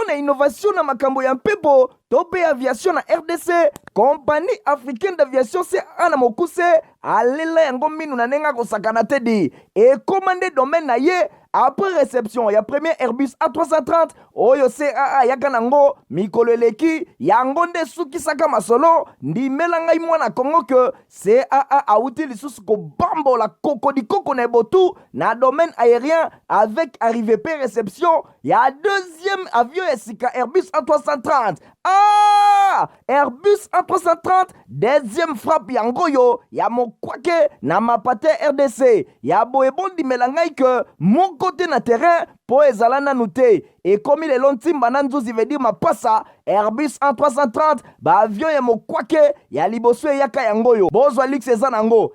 na innovation na makambo ya mpepo to pe aviation na RDC. Compagnie africaine d'aviation CAA na mokuse alela yango minu na nenga kosakana te di et commandé domaine na ye. Après réception, ya premier Airbus A330, oyo CAA yaka nango, mikolo eleki, yango nde suki saka masolo, ndi melangai mwana Kongo ke CAA auti lisusu ko bambo la koko di koko na botu na domaine aérien avec arrivée pe réception, ya deuxième avion esika Airbus A330. Ah! Airbus A330, deuxième frappe yango yo, ya mokwake na mapate RDC, ya boebondi melangai ke moko côté na terrain po ezala nanu te et comme il est lontimba na nzuzi veut dire mapasa Airbus A330 ba avion ya mokwake ya liboso yaka yango yo bozwa lix eza nango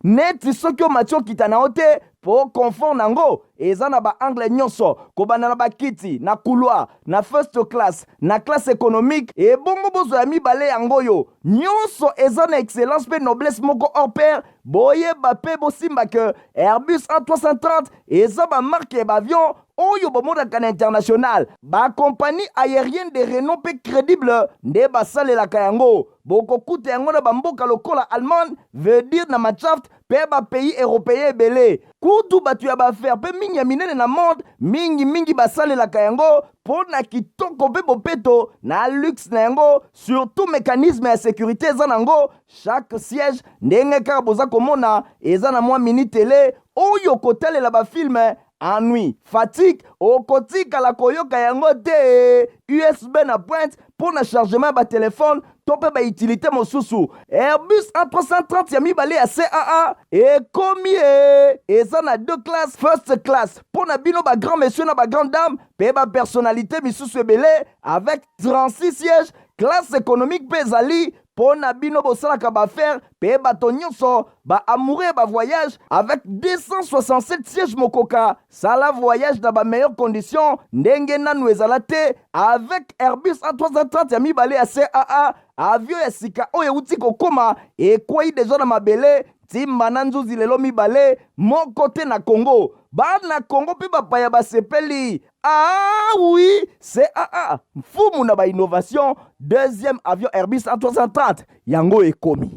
neti soki o matio kita na ote po confort nango eza na ba angle nyonso kobana na bakiti na couloir na first class na classe économique et bongo bozwa ya mibale yango yo nyonso eza na excellence pe noblesse moko hors pair boyeba pe bosimba ke Airbus A330 eza ba marque ba avion oyo bomodaka na international ba compagnie aérienne de renom pe crédible nde basalelaka yango bokokuta yango na bamboka lokola Allemagne veut dire na Matshaft pe ba pays européen ebele kutu batu ya baaffaire pe mingi ya minene na monde mingi basalelaka yango po na kitoko pe bopeto na luxe na yango surtout mécanisme ya sécurité eza nango chaque siège ndenge kaka boza komona eza na mwa mini télé oyo kotalela bafilme ennui, fatigue, okotika la koyoka yango te USB na pointe pour na chargement ba téléphone tope ba utilité mosusu Airbus A330 ya mibale ya CAA et combien eza na deux classes first class pour na bino ba grand monsieur na ba grande dame pe ba personnalité misusu ebele avec 36 sièges classe économique pe ezali pour na bino bosalaka ba faire pe bato nyonso ba amoureux ba voyage avec 267 sièges mokoka sala voyage dans ba meilleures conditions ndenge nanu ezala te avec Airbus A330 ya mibale ya CAA avion ya sika oyo uti kokoma ekwei deja na mabele timba na nzuzi lelo mibale moko te na Congo bana Congo pe bapaya basepeli ah oui CAA mfumu na ba innovation deuxième avion Airbus A330 yango ekomi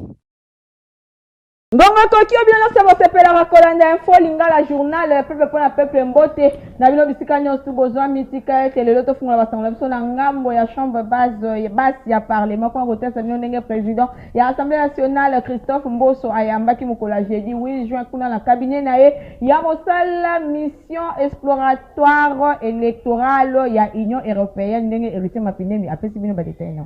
Ngonga Tokyo bien ça va s'appeler la Kolanda info lingala journal peuple pour la peuple mbote na bino bisika nyonso bozwa mitika ete lelo to fungola basangala biso na ngambo ya chambre base ya parlement kwa kotesa bino ndenge président ya assemblée nationale Christophe Mboso ayambaki mukola jeudi 8 juin kuna na cabinet na ye ya mosala mission exploratoire électorale ya Union européenne ndenge héritier mapinemi apesi bino ba détails na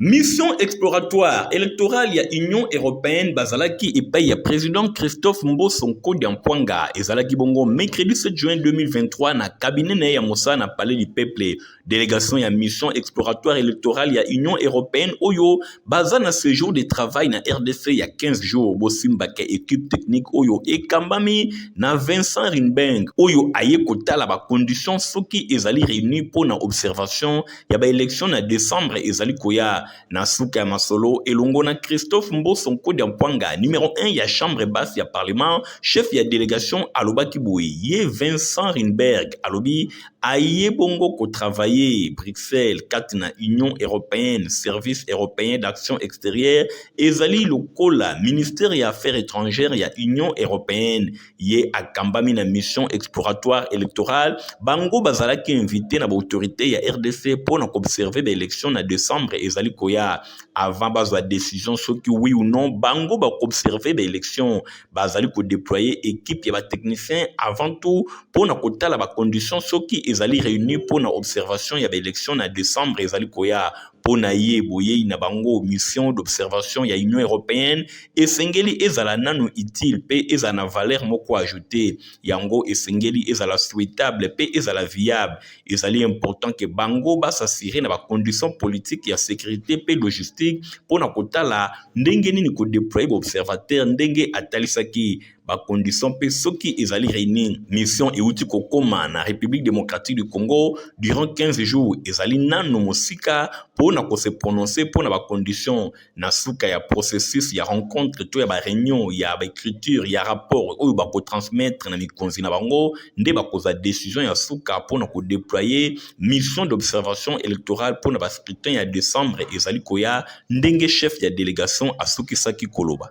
Mission exploratoire électorale ya Union européenne bazalaki epai ya président Christophe Mboso Nkodiampwanga ezalaki bongo mercredi 7 juin 2023 na cabinet na ya Mossa na palais du peuple délégation ya mission exploratoire électorale ya Union européenne oyo baza na séjour de travail na RDC ya 15 jours bosimbaka équipe technique oyo ekambami na Vincent Rinberg oyo aye kotala ba conditions soki ezali réuni pour na observation ya ba élection na décembre ezali koya na suka masolo elongo na Christophe Mboso Nkodiampwanga numéro 1 ya chambre basse ya parlement chef ya délégation alobaki boye ye Vincent Rinberg alobi aye bongo ko travailler Bruxelles 4 na Union européenne service européen d'action extérieure ezali lokola ministère ya affaires étrangères ya Union européenne ye akambami na mission exploratoire électorale bango bazalaki invité na ba autorité ya RDC pour na observer des élections na décembre ezali koya avant bazwa décision soki oui ou non bango ba observer des élections bazali ko déployer équipe ya ba technicien avant tout pour na kotala ba conditions soki ezali réuni pour na observation ya ba élection na décembre ezali koya pona ye boye na bango mission d'observation ya Union européenne esengeli ezala nanu utile pe ezana valeur moko ajouter yango esengeli ezala souhaitable pe ezala viable ezali important que bango ba s'assurer na ba conditions politiques ya sécurité pe logistique pona kotala ndenge nini ko déployer observateur ndenge atalisaki condition pe soki ezali réunir mission euti kokoma na République démocratique du Congo durant 15 jours ezali nano mosika pona ko se prononcer pona condition na suka ya processus ya rencontre to ya réunion ya écriture ya rapport oyo ko transmettre na mikonzi na bango nde bakoza décision ya suka pona ko déployer mission d'observation électorale pona ba scrutin ya décembre ezali koya ndenge chef ya délégation asukisaki koloba.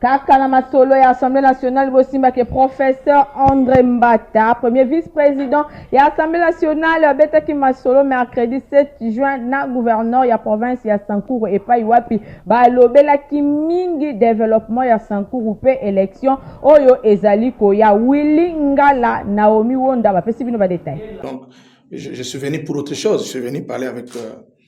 Kaka na masolo ya Assemblée nationale bosimba ke professeur André Mbata, premier vice-président ya Assemblée nationale betaki masolo mercredi 7 juin na gouverneur ya province ya Sankuru epai wapi balobelaki mingi développement ya Sankuru pe élection oyo ezali koya Willy Ngala Naomi Wonda bapesi bino ba détail. Donc je suis venu pour autre chose, je suis venu parler avec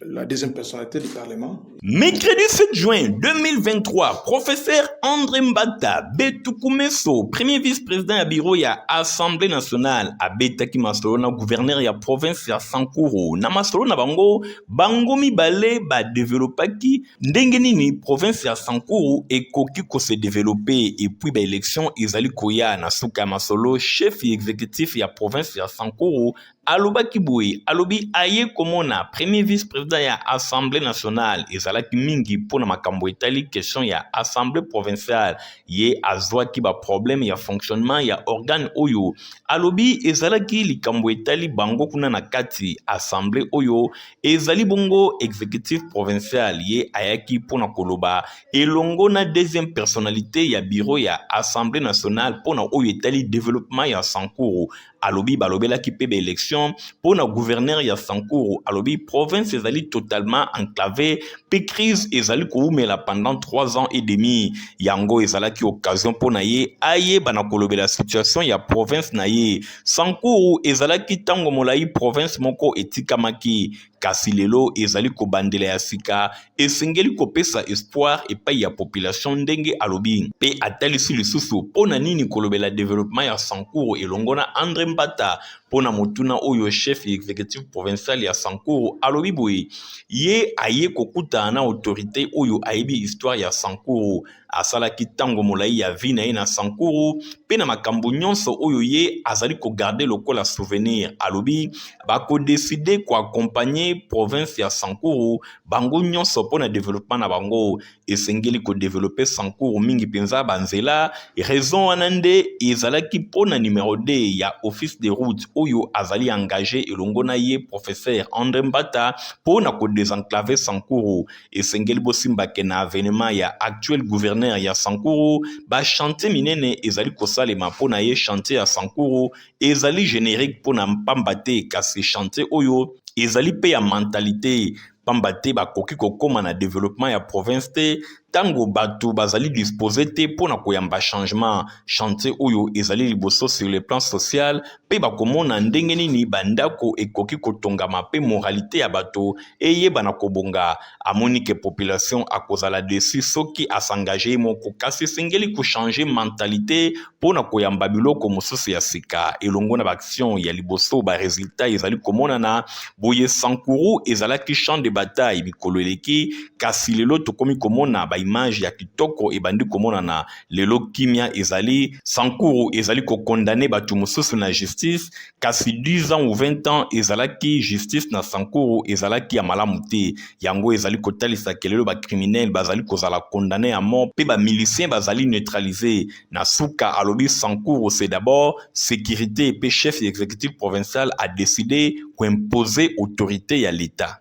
la deuxième personnalité du Parlement. Mercredi 7 juin 2023, professeur André Mbata Betukumeso, premier vice-président ya bureau ya Assemblée nationale, abetaki masolo na gouverneur ya province ya Sankuru. Na masolo na bango mibale ba développaki ndenge nini province ya Sankuru ekoki ko se développer et puis ba élection ezali koya na suka masolo chef exécutif ya province ya Sankuru alobaki boye alobi aye komona premier vice-président ya Assemblée nationale ezalaki mingi pona makambo etali question ya Assemblée provinciale ye azwaki ba problème ya fonctionnement ya organe oyo alobi ezalaki likambo etali bango kuna na kati Assemblée oyo ezali bongo exécutif provincial ye ayaki pona koloba elongo na deuxième personnalité ya bureau ya Assemblée nationale pona oyo etali développement ya Sankuru alobi balobelaki pe ba élection pona gouverneur ya Sankuru alobi province ezali totalement enclavée pe crise ezali koumela pendant 3 ans et demi yango ezalaki occasion pona ye aye bana kolobela situation ya province na ye Sankuru ezalaki tango molai province moko etikamaki kasi lelo ezali kobandela ya sika esengeli kopesa espoir epai ya population ndenge alobi pe atalisi lisusu pona nini kolobela développement ya Sankuru elongona André Mbata pona motuna oyo chef exécutif provincial ya Sankuru alobi boye ye aye kokuta na autorité oyo ayebi histoire ya Sankuru asalaki tango molai ya vie na ye na Sankuru pe na makambo nyonso oyo ye azali ko garder lokola souvenir alobi bako décider ko accompagner province ya Sankuru bango nyonso pona développement na bango esengeli ko développer Sankuru mingi penza banzela raison wanande ezalaki pona numéro 2 ya office de route oyo azali engagé elongo na ye professeur André Mbata pona ko désenclaver Sankuru esengeli bosimba ke na avènement ya actuel gouverneur ya Sankuru ba chantier minene ezali kosalema pona ye chantier ya Sankuru ezali générique pona mpambate kasi chantier oyo ezali pe ya mentalité pambate bakoki kokoma na développement ya province te tango batu bazali disposé te pona koyamba changement chantier oyo ezali liboso sur le plan social pe bakomona ndenge nini bandako ekoki kotongama pe moralité ya bato eyeba na kobonga amoni ke population akozala dessus soki asengage moko kasi sengeli ko changer mentalité pona koyamba biloko mosusu ya sika elongo na action ya liboso ba résultat ezali komona na boye Sankuru ezalaki champ de bataille mikolo eleki kasi lelo tokomi komona ba image ya kitoko ebandi komona na lelo kimia ezali Sankuru ezali ko condamner batu mosusu na justice kasi 10 ans ou 20 ans ezalaki justice na Sankuru ezalaki ya malamu te yango ezali kotalisa kelelo ba criminel bazali kozala condamné à mort pe ba milicien bazali neutralisé na suka alobi Sankuru c'est d'abord sécurité pe chef exécutif provincial a décidé d'imposer autorité à l'État.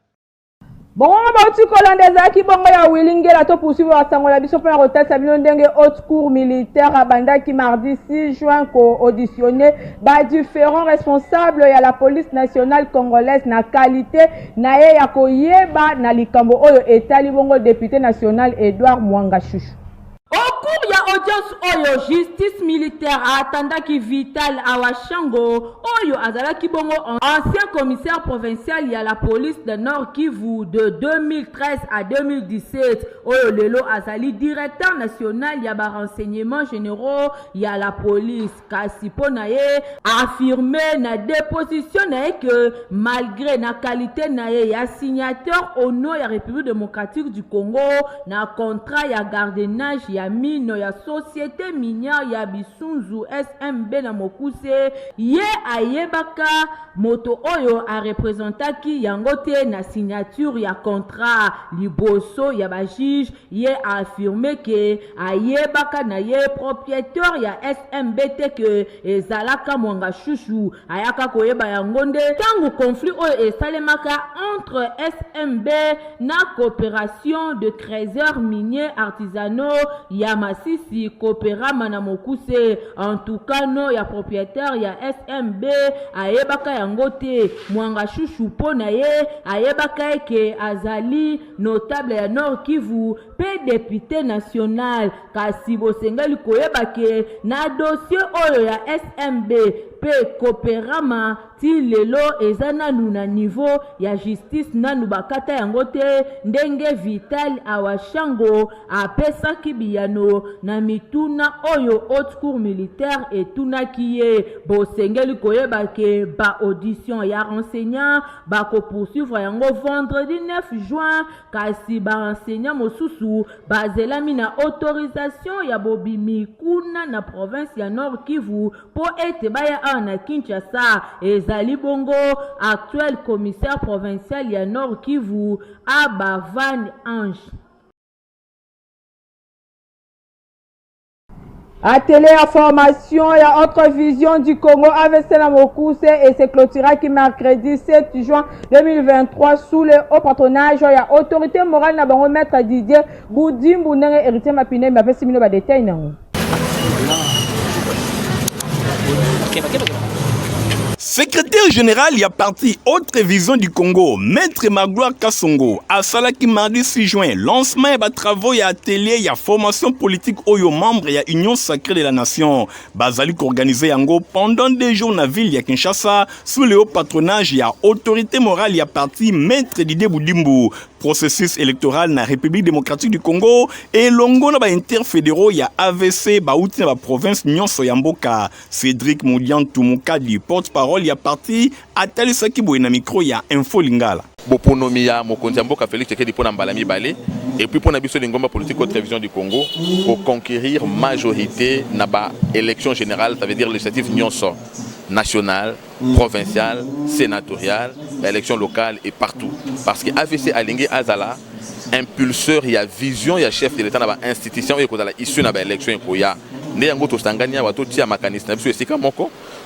Bongo bauti kolanda ezaki bongo ya Willingela to poursuivre basangola biso pona kotasa bino ndenge haute cour militaire abandaki mardi 6 juin ko auditionner ba différents responsables ya la police nationale congolaise na qualité na ye ya koyeba na likambo oyo etali bongo député national Edouard Mwanga Chouchou. Au cours ya audience oyo justice militaire atandaki Vital Awashango oyo azalaki bongo ancien commissaire provincial ya la police de Nord Kivu de 2013 à 2017 oyo lelo azali directeur national ya ba renseignements généraux ya la police kasi pona ye affirmé na déposition na que malgré na qualité na ye ya signateur au nom ya République démocratique du Congo na contrat ya gardiennage ya mino ya société minière ya Bisunzu SMB na Mokuse ye ayebaka moto oyo a représentaki yango te na signature ya contrat liboso ya ba juge ye a affirmé que ayebaka na ye propriétaire ya SMB te que ezalaka mwanga chouchou ayaka koyeba yango nde tangu conflit oyo esalemaka entre SMB na coopération de trésors miniers artisanaux ya Masisi Coopérama na Mokuse. En tout cas no ya propriétaire ya SMB ayebaka yango te mwanga chouchou po na ye ayebaka ke azali notable ya Nord Kivu pe député national kasi bosengeli koyeba ke na dossier oyo ya SMB pe Coopérama ti lelo eza nanu na niveau ya justice nanu bakata yango te ndenge Vital Awashango apesaki biyano na mituna oyo haute cour militaire etunaki ye bosengeli koyeba ke ba audition ya renseignant bako poursuivre yango vendredi 9 juin kasi ba renseignant mosusu bazelami na autorisation ya bobimi kuna na province ya Nord Kivu po ete baya na Kinshasa ezali bongo actuel commissaire provincial ya Nord Kivu Abavan Ange. À Téléinformation, il y a autre vision du Congo avec la Mokuse et c'est clôturé qui mercredi 7 juin 2023 sous le haut patronage. Il y a autorité morale na bango maître Didier Boudimbu nenge héritier Mapine mais après 6 minutes ba détail nango. Secrétaire général y a parti autre vision du Congo, Maître Magloire Kassongo, à Salaki mardi 6 juin, lancement et travaux y a atelier y a formation politique oyo membre y a Union Sacrée de la Nation. Bazalik organisé yango pendant des jours na ville y a Kinshasa, sous le haut patronage y a autorité morale y a parti Maître Didier Boudimbu. Processus électoral na République démocratique du Congo et longo na ba interfédéraux ya AVC ba outi na ba province nyonso ya mboka. Cédric Moudian Tumuka du porte-parole ya parti atali saki boye na micro ya Info Lingala. Boponomi ya mokonzi ya mboka Félix Tshisekedi pona mbala mibale et puis pona biso lingomba politique au télévision du Congo pour conquérir majorité na ba élection générale, ça veut dire législative nyonso nationale, provinciale, sénatoriale, élection locale et partout. Parce que AVC Alingue Azala, impulseur, il y a vision, il y a chef de l'État, il y a institution, il y a issue de l'élection. Il y a des gens qui ont été mécanisme,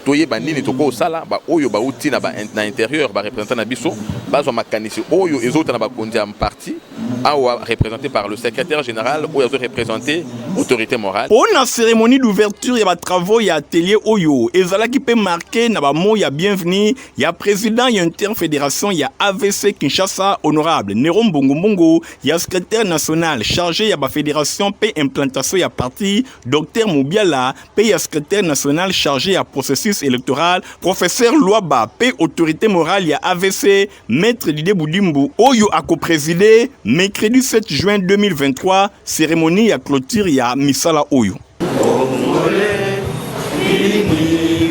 toye bandini toko sala ba oyo ba uti na ba na intérieur ba représentant na biso bazo makanisi oyo ezota na ba kondia parti awa représenté par le secrétaire général ou représenté autorité morale. Pour la cérémonie d'ouverture, il y a travaux, il y a atelier oyo ezala qui peut marquer na ba mo ya bienvenue, il y a président, il y a interfédération, il y a AVC Kinshasa honorable Nero Mbongo, il y a secrétaire national chargé, il y a ba fédération paix implantation, il y a parti docteur Moubiala, paix secrétaire national chargé à processus électoral, professeur Louaba, paix autorité morale, il y a AVC, maître Didier Boudimbu, Oyo a co-présidé, mercredi 7 juin 2023, cérémonie à clôture, il y a Misala Oyo.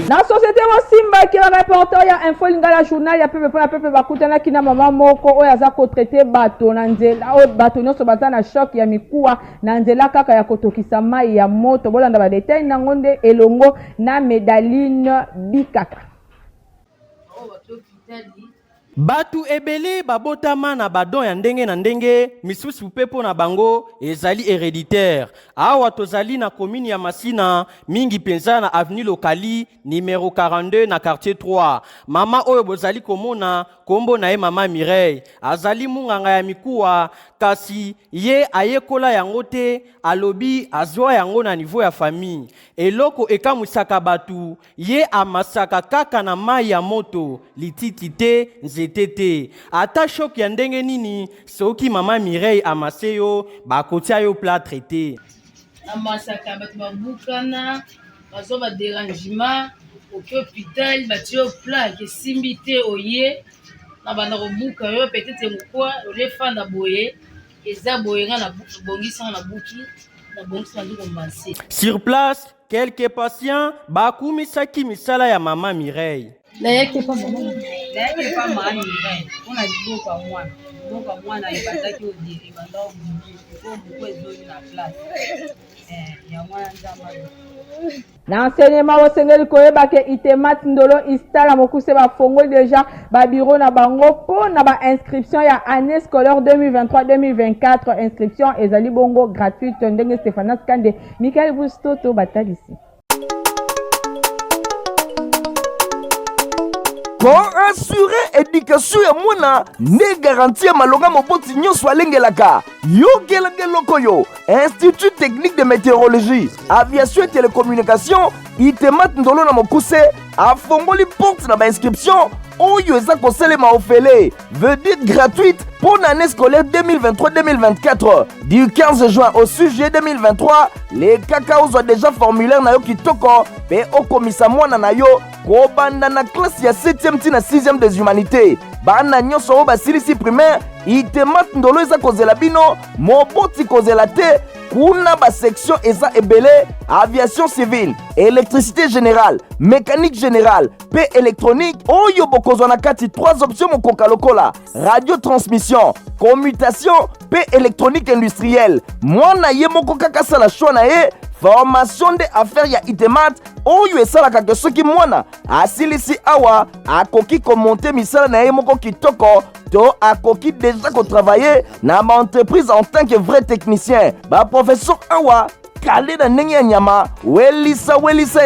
Na société Simba qui est reporter ya Info Lingala journal ya pepe bakutana kina mama moko oyo aza ko traiter bato na nzela o bato nyonso baza na choc ya mikuwa na nzela kaka ya kotokisa mai ya moto bolanda ba detail na ngonde elongo na Medaline Bikaka. Batu ebele babotama na badon ya ndenge na ndenge misusu pepo na bango ezali héréditaire. Awa tozali na commune ya Masina mingi penza na avenue Lokali numéro 42 na quartier 3. Mama oyo bozali komona kombo na ye mama Mireille azali munganga ya mikuwa kasi ye ayekola yango te alobi azwa yango na niveau ya famille. Eloko ekamusaka batu ye amasaka kaka na mai ya moto lititi te nzetete. Ata shok ya ndenge nini soki mama Mireille amaseyo bakotia yo plat traité. Amasaka batu babukana bazo ba dérangement au hôpital batio plat ke simbité oye na bana kobuka yo peut-être mukwa ole fanda boye eza boye na bongisa na buki na bongisa na kombansi. Sur place quelques patients bakumisaki misala ya mama Mireille. nayaki epa mama nayaki epa maani ngai mpona liboko ya mwana ebandaki odiri banda po buku ezoli na place ya mwana nzambe. Na enseignement bosengeli koyeba ke Itemat Ndolo Istala mokuse bafongoli déjà ba bureau na bango po na ba inscription ya année scolaire 2023-2024. Inscription ezali bongo gratuite ndenge Stéphanas Kande Michael Bustoto batalisi. Pour assurer éducation ya mwana ne garantir malonga moboti nyonso alengelaka yogelenge lokoyo Institut technique de météorologie aviation et télécommunication Itemat Ndolo na mokuse afongoli porte na ba inscription oyo eza koselema ofele veut dire gratuite pour l'année scolaire 2023-2024 du 15 juin au 6 juillet 2023. Les cacao ont déjà formulaire na yo kitoko pe okomisa mwana na yo kobanda na classe ya 7e ti na 6e des humanités bana nyonso oyo basilisi primaire Itemat Ndolo eza kozela bino moboti kozela te kuna ba section eza ebele aviation civile, électricité générale, mécanique générale, pe électronique oyo bokozwa na kati 3 options mokoka lokola radio transmission, commutation pe électronique industrielle. Mwana ye moko kaka sala choix na ye formation de affaires ya Itemat oyo esalaka ke soki mwana asilisi awa akoki komonte misala na ye moko kitoko to akoki déjà kotravailler na ma entreprise en tant que vrai technicien. Ba professeur awa kale na ndenge ya nyama welisa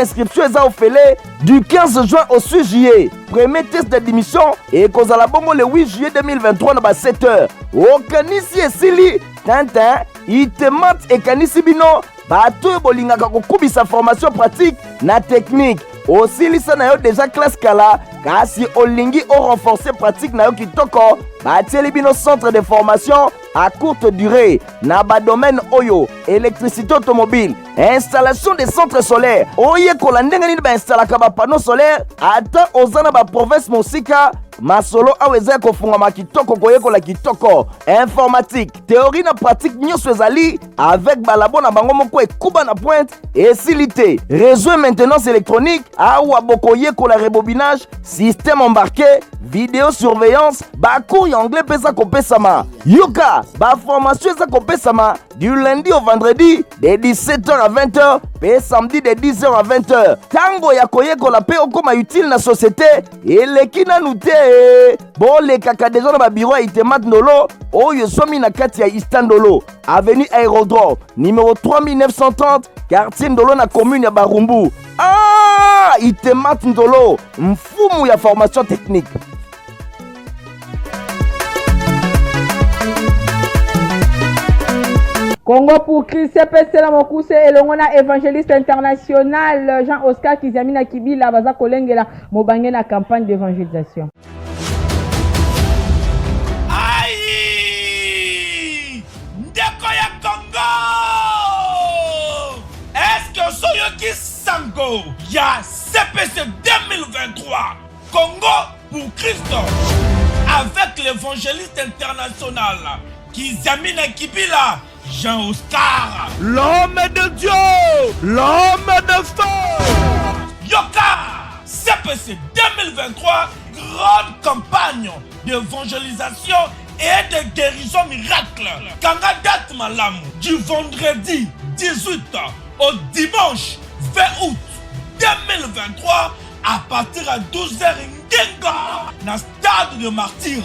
inscription eza ofele du 15 juin au 6 juillet. Premier test d'admission ekozala bongo le 8 juillet 2023 na ba 7h. Okanisi esili Tintin Itemat ekanisi bino bato bolingaka kokubisa formation pratique na technique osilisa na yo déjà classe kala kasi olingi o renforcer pratique na yo kitoko batieli bino centre de formation à courte durée na ba domaine oyo électricité automobile, installation des centres solaires oye kola ndenge nini ba installaka ba panneau solaire ata ozana ba province mosika masolo awa eza kofungama kitoko koyekola kitoko informatique théorie na pratique nyonso ezali avec balabo na bango moko ekuba na pointe esilite réseau et maintenance électronique awa bokoyekola rebobinage système embarqué vidéosurveillance bacours ya anglais pesa kopesama yoka baformation eza kopesama du lundi au vendredi de 17h à 20h pe samedi de 10h à 20h tango ya koyekola pe okoma utile na société eleki nanu te bolekaka deja na babiro ya Itemat Ndolo oyo esomi na kati ya Istandolo avenue Aérodrome numéro 3930 quartier Ndolo na commune ya Barumbu. Itemat Ndolo mfumu ya formation technique. Congo pour Christ, CPC la mokuse elongona évangéliste international Jean-Oscar Kizamina Kibila baza kolengela mobange na campagne d'évangélisation. Aïe! Ndeko ya Congo! Est-ce que Soyoki Sango ya CPC 2023 Congo pour Christ avec l'évangéliste international Kizamina Kibila Jean-Oscar, l'homme de Dieu, l'homme de feu. Yoka, CPC 2023, grande campagne d'évangélisation et de guérison miracle. Kangadat Malam, du vendredi 18 au dimanche 20 août 2023, à partir de 12h, dans le stade de martyr.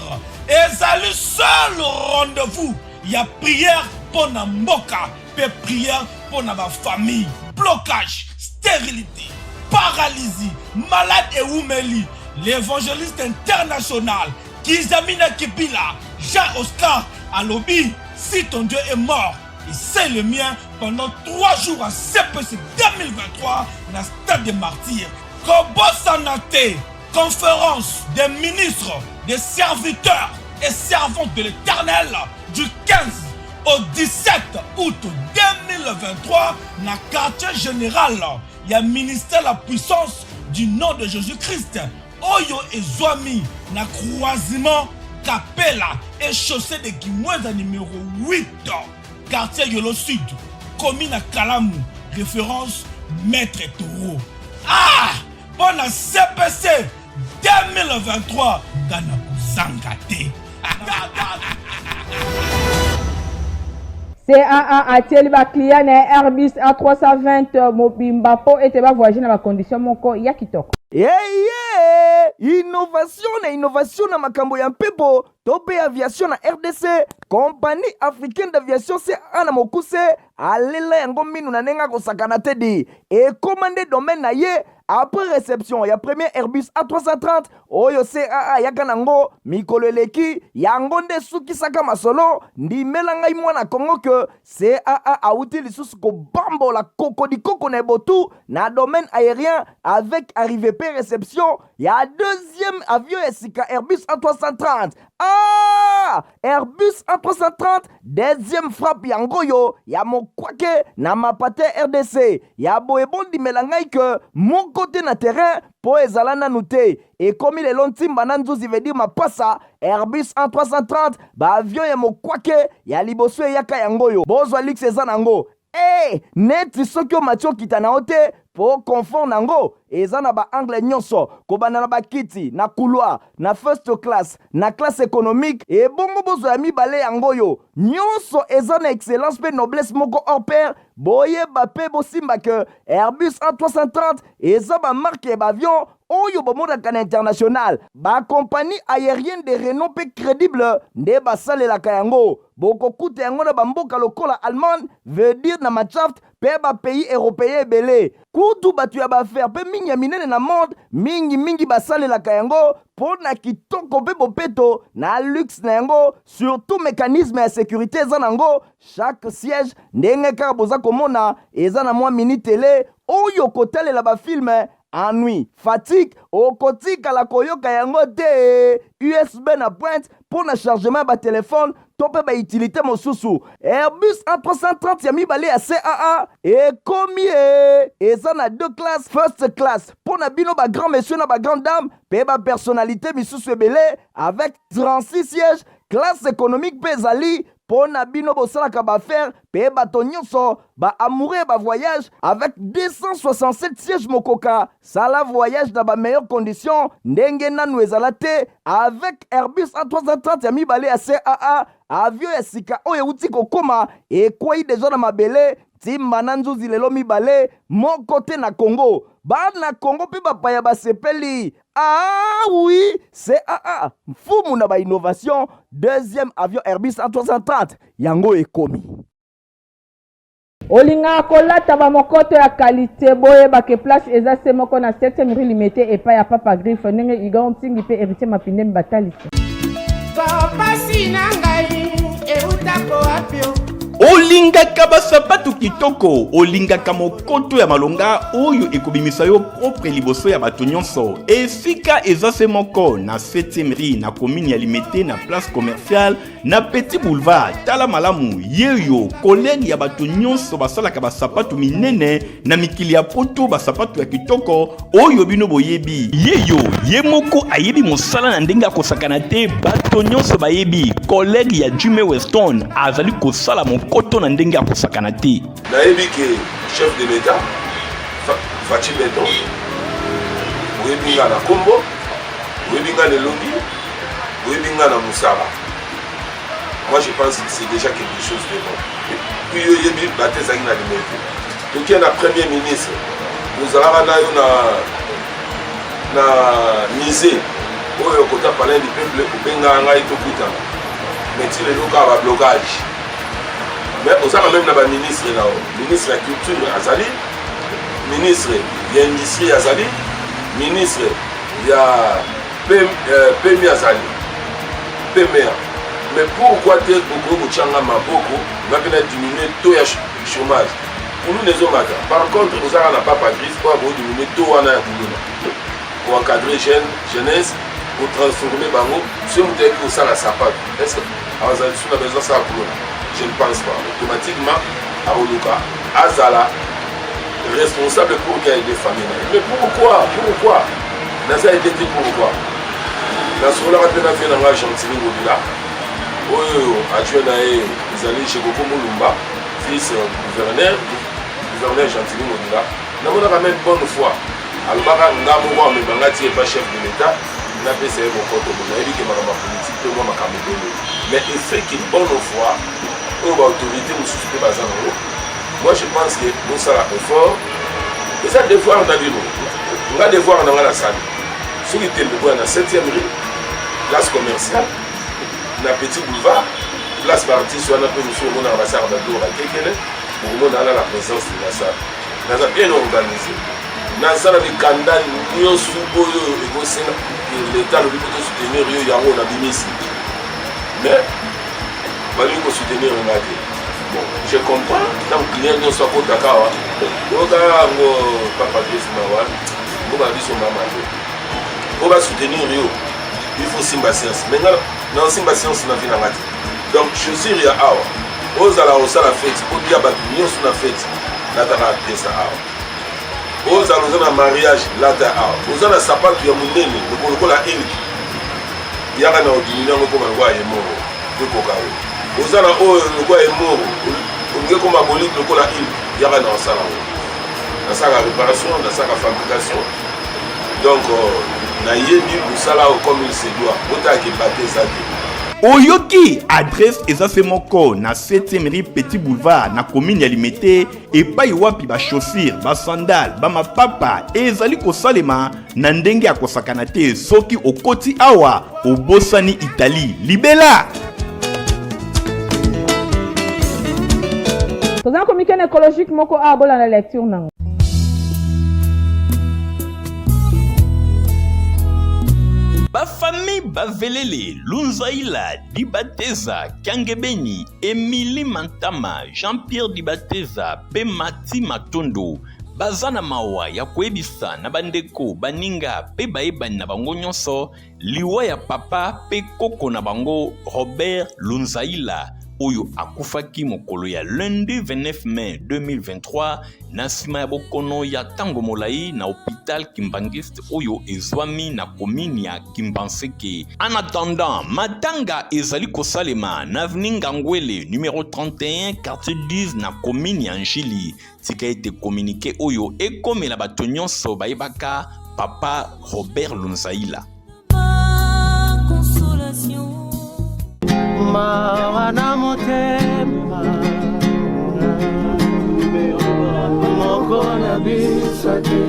Et c'est le seul rendez-vous. Il y a prière pour na mboka, pe prière pour na famille. Blocage, stérilité, paralysie, malade et oumeli. L'évangéliste international Kizamina Kibila, Jean-Oscar Alobi, si ton Dieu est mort, et c'est le mien pendant 3 jours à CPC 2023 dans le stade des martyrs. Kobo Sanate, conférence des ministres, des serviteurs et servantes de l'Éternel du 15 au 17 août 2023 dans le quartier général. Il y a ministère la puissance du nom de Jésus-Christ. Oyo et Zoami na croisement Capella et chaussée de Guimoueza numéro 8 quartier Yolo Sud commune à Kalamu référence Maître Toro. Bon CPC 2023 kana kozanga te. CAA atieli ba client na Airbus A320 mobimba po ete ba voyager na ba condition moko ya kitoko. Innovation na makambo ya mpepo tope aviation na RDC compagnie africaine d'aviation CAA na mokuse alela yango minu na nenga kosakana te di et commandé domaine na ye après réception ya premier Airbus A330 oyo CAA yaka nango mikolo eleki yango nde sukisaka masolo ndimela ngai mwana Kongo ke CAA auti lisusu kobambola koko na botu na domaine aérien avec arrivée pe réception ya deuxième avion esika Airbus A330. Airbus A330 deuxième frappe yango yo ya mokwake na mapate RDC ya boebondi melangai ke mon côté na terrain po ezala nanu te ekomi lelo ntimba na nzuzi veut dire mapasa Airbus A330 ba avion ya mokwake ya liboso eyaka yango yo bozwa lix eza nango neti soki omatio kita na ote po confort nango eza na ba angle nyonso kobanda na bakiti na couloir na first class na classe économique et bongo bozo ya mibale yango yo nyonso eza na excellence pe noblesse moko hors pair boyeba pe bosimba ke Airbus A330 eza ba marque ba avion oyo bomodaka na international ba compagnie aérienne de renom pe crédible nde basalelaka yango bokokuta yango na bamboka lokola Allemagne veut dire na Machaft pe ba pays européen ebele kutu batu ya baaffaire pe mingi ya minene na monde mingi basalelaka yango po na kitoko pe bopeto na luxe na yango surtout mécanisme ya sécurité eza nango chaque siège ndenge kaka boza komona eza na mwa mini télé oyo kotalela bafilme ennui, fatigue, okotika la koyoka yango te USB na pointe pour na chargement ba téléphone tope ba utilité mosusu Airbus A330 ya mibale ya CAA ekomi eza na deux classes first class pour na bino ba grand monsieur na ba grande dame pe ba personnalité misusu ebele avec 36 sièges classe économique pe ezali po na bino bosalaka baaffaire pe bato nyonso ba amoureux ba voyage avec 267 sièges mokoka sala voyage na ba meilleures conditions ndenge nanu ezala te avec Airbus A330 ya mibale ya CAA avion ya sika oyo euti kokoma ekwei deja na mabele timba na nzuzi lelo mibale moko te na Congo bana Congo pe bapaya basepeli oui CAA mfumu na ba innovation deuxième avion Airbus A330 yango ekomi olinga kolata ba mokoto ya qualité boyeba ke place eza se moko na 7e rue limité epa ya Papa Griffe ndenge igontingi pe héritier mapinde mbatalisi pasi na ngai eutako apio olingaka basapatu kitoko olingaka mokoto ya malonga oyo ekobimisa yo propre liboso ya bato nyonso esika eza se moko na 7e rue na commune ya Limité na place commerciale na Petit Boulevard tala malamu yeyo collègue ya bato nyonso basalaka basapatu minene na mikili ya poto basapatu ya kitoko oyo bino boyebi yeyo ye moko ayebi mosala na ndenge akosakana te bato nyonso bayebi collègue ya Jimmy Weston azali kosala koto na ndenge akosakana te nayebi ke chef de l'état Fachi Beton oyebi nga na Kombo oyebi nga na Elongi oyebi nga na Musaba. Moi je pense que c'est déjà quelque chose de bon. Puis oyebi batezaki na limete toki na premier ministre ozalaka nayo na musée oyo kota palais du peuple obenga ngai tokutana mais ti lelo ka ba blocage. Mais on a même le ministre là, ministre de la culture Azali, ministre de l'industrie Azali, ministre de la PMI Azali, PMR. Mais pourquoi tu es au Tchanga Maboko, on a diminué le taux de chômage? Pour nous, les hommes, par contre, on n'a pas Patrice pour diminuer le taux pour encadrer jeunesse, pour transformer Bango, si vous avez pour ça la sapate. Est-ce que on a besoin de ça pour nous? Je ne pense pas. Automatiquement, à Oluka, Azala, responsable pour qu'il y ait des familles. Mais pourquoi? Dans ça, il était dit pourquoi? Dans ce cas-là, on a fait un Argentine au delà. Adjoint ils allaient chez Gogo Moulumba, fils gouverneur Argentine au delà. Nous avons quand même bonne foi. alobaka nga moko amemanga tie pas chef de l'état napesa ye mokoto nayebi ke makambo ya politique mpe mwa makambo ebele mais efeki bonne fois oyo baautorité mosusu mpe baza nango. Moi je pense que bosala effort eza devoir na bino nga devoir na nga nasali soki tembe boya na 7e rue place commerciale na petit boulevard place baartiste wana mpe mosusu omonaka basaka bador akekele okomona ala la présence de nasala naza bien organisé nasala mikanda nyonso oyo ekosenga l'état lobi mpe tosoutenir yo yango na bimisi mais balingi kosoutenir nga te. Bon, je comprends ntango client nyonso akotaka awa okaka yango papa biesimawa mboka biso mama te po basoutenir yo il faut simba science mais nga na simba science na vi nanga te. Donc chaussure ya awa ozala osala fete obia bato nyonso na fete nataka pesa awa ozala oza na mariage lata awa oza na sapato ya monene lokolokola ilki yaka na odimini yango koma lokwa ye moko ekoka oyo oza na oyo lokwa ye moko olingi koma boliki lokola ilki yaka na osala oyo nasaka réparation nasaka fabrication. Donc nayebi mosala oyo comme il se doit otaki bate eza te. Oyoki adresse ezase moko na 7e rue Petit Boulevard na commune ya Limete epai wapi ba chaussure ba sandal ba mapapa ezali kosalema na ndenge ya kosakana te soki okoti awa obosani Italie libela. Tozana communiqué écologique moko abola na lecture nango. Bafami Bavelele, Lunzaila, Dibateza, Kangebeni, Emily Mantama, Jean-Pierre Dibateza, Pemati Matondo, Bazana Mawa, ya kuebisa na bandeko, baninga, pe baebani na bango nyonso, liwa ya papa, pe koko na bango, Robert Lunzaila, oyo akufaki mokolo ya lundi 29 mai 2023 na nsima ya bokono ya tango molai na hôpital Kimbangiste oyo ezwami na komini ya Kimbanseke. En attendant, matanga ezali kosalema na avenue Ngangwele numéro 31 quartier 10 na komini ya Njili. Tika ete communiqué oyo ekomela bato nyonso bayebaka papa Robert Lunzaila. Mawana motema mokona bisate.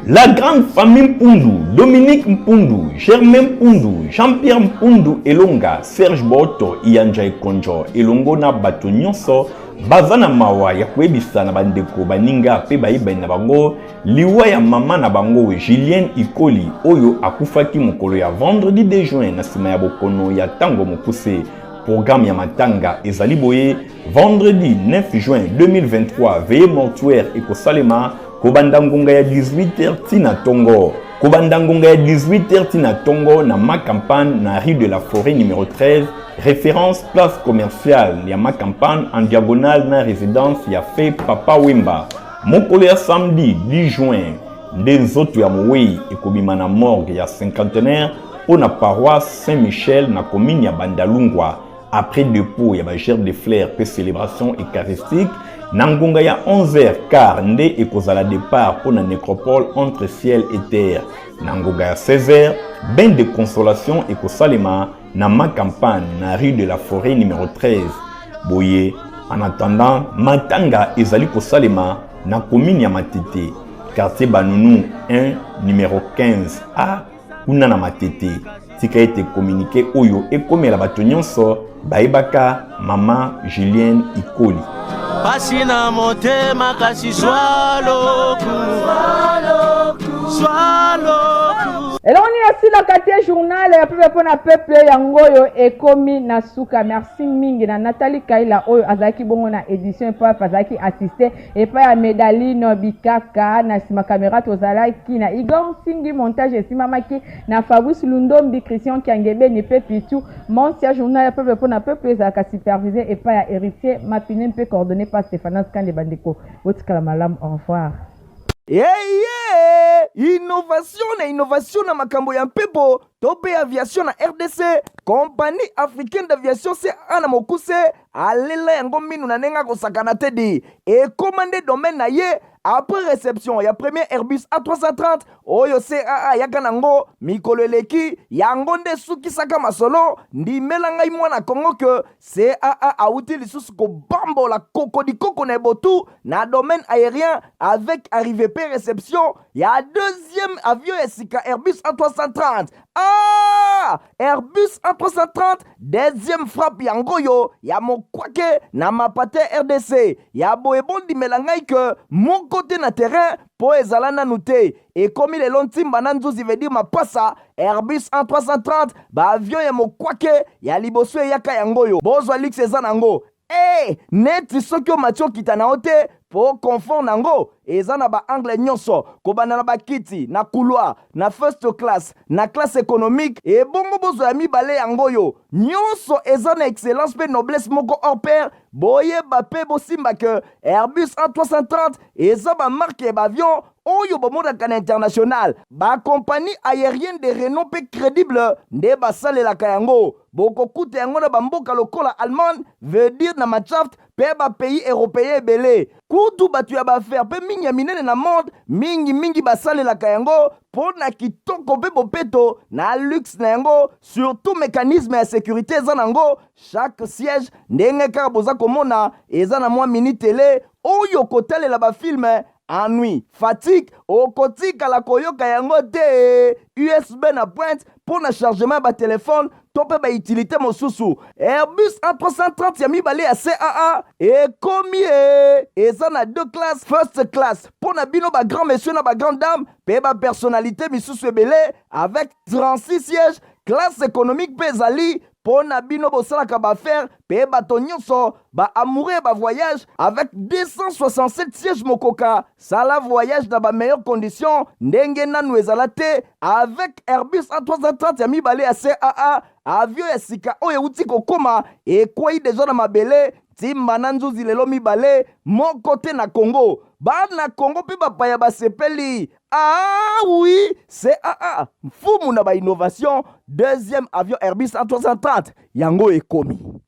La grande famille Mpundu, Dominique Mpundu, Germain Mpundu, Jean-Pierre Mpundu Elonga, Serge Boto, Ianja Ekonjo, Elongo na bato nyonso bazana mawa ya kuebisa na bandeko baninga pe baibani na bango liwa ya mama na bango Julienne Ikoli oyo akufaki mokolo ya vendredi 2 juin na sima ya bokono ya tango mokuse. Programme ya matanga ezali boye vendredi 9 juin 2023 veille mortuaire ekosalema kobanda ngonga ya 18h tina tongo. Kobanda ngonga ya 18h tina tongo na ma campagne na rue de la Forêt numéro 13, référence place commerciale ya ma campagne en diagonale na résidence ya fait Papa Wemba. Mokolo ya samedi 10 juin nde nzoto ya mowei ekobima na morgue ya cinquantenaire o na paroisse Saint-Michel na commune ya Bandalungwa. Après dépôt ya ba gerbe de fleurs pe célébration eucharistique na ngonga ya 11h15 nde ekozala départ pour na nécropole entre ciel et terre. Na ngonga ya 16h bain de consolation ekosalema na ma campagne na rue de la Forêt numéro 13. Boye en attendant matanga ezali kosalema na commune ya Matete quartier Banunu 1 numéro 15 a kuna na Matete. Tika ete communiqué oyo ekomela bato nyonso baibaka mama Julienne Ikoli. Pasina motema kasi swaloku. Et là on est assis dans le journal et puis pour na peuple yangoyo ekomi na suka. Merci mingi na Nathalie Kaila oyo azaki bongo na édition pa azaki assisté et pa ya Medaline Bikaka na sima caméra tozalaki na Igor Singi montage et sima maki na Fabrice Lundombi Christian Kiangebe ni pepitu monsia journal et peuple pour na peuple ezaka supervisé et pa ya héritier Mapine mpe coordonné par Stéphane Skande Bandeko. Otikala malam, au revoir. Innovation na makambo ya mpepo to mpe aviation na RDC. Compagnie africaine d'aviation CA na mokuse alela yango minu na ndenge akosakana te di ekomande domaine na ye après réception ya premier Airbus A330 oyo CAA yaka nango mikolo eleki yango nde sukisaka masolo ndimela ngai mwana Kongo ke CAA auti lisusu kobambola kokodikoko na ebotu na domaine aérien avec arrivée pe réception ya deuxième avion ya sika Airbus A330. Airbus A330 deuxième frappe yango yo ya mokwake na mapate RDC ya boyebondi melangai ke mon côté na terrain po ezala nanu te ekomi lelo ntimba na nzuzi veut dire mapasa Airbus A330 ba avion ya mokwake ya liboso eyaka yango yo bozwa lux eza nango neti soki omati okita na yo te po confort nango eza na baangle nyonso kobanda na bakiti na couloir na first class na classe économique ebongo bozwa ya mibale yango yo nyonso eza na excellence mpe noblesse moko hors pair boyeba mpe bosimba ke Airbus A330 eza bamarke ya baavion oyo bomonaka na international bakompagnie aérienne de renom mpe crédible nde basalelaka yango bokokuta yango na bamboka lokola Allemagne veut dire na Machaft mpe bapays européen ebele kutu bato ya baaffaire mpe mingi ya minene na monde mingi basalelaka yango mpo na kitoko mpe bopeto na luxe na yango surtout mécanisme ya sécurité eza nango chaque siège ndenge kaka boza komona eza na mwa mini tele oyo kotalela bafilme ennui fatigue okotikala koyoka yango te USB na pointe pour na chargement ba téléphone to pe ba utilité mosusu Airbus A330 ya mibale ya CAA ekomi eza na deux classes first class pour na bino ba grand monsieur na ba grande dame pe ba personnalité misusu ebele avec 36 sièges classe économique pe ezali po na bino bosalaka baaffaire pe bato nyonso baamoureux ba voyage avec 267 sièges mokoka sala voyage na ba meilleures conditions ndenge nanu ezala te avec Airbus A330 ya mibale ya CAA avion ya sika oyo euti kokoma ekwei deja na mabele ntimba na nzuzi lelo mibale moko te na Congo bana Congo mpe bapaya basepeli oui CAA mfumu na ba innovation deuxième avion Airbus A330 yango ekomi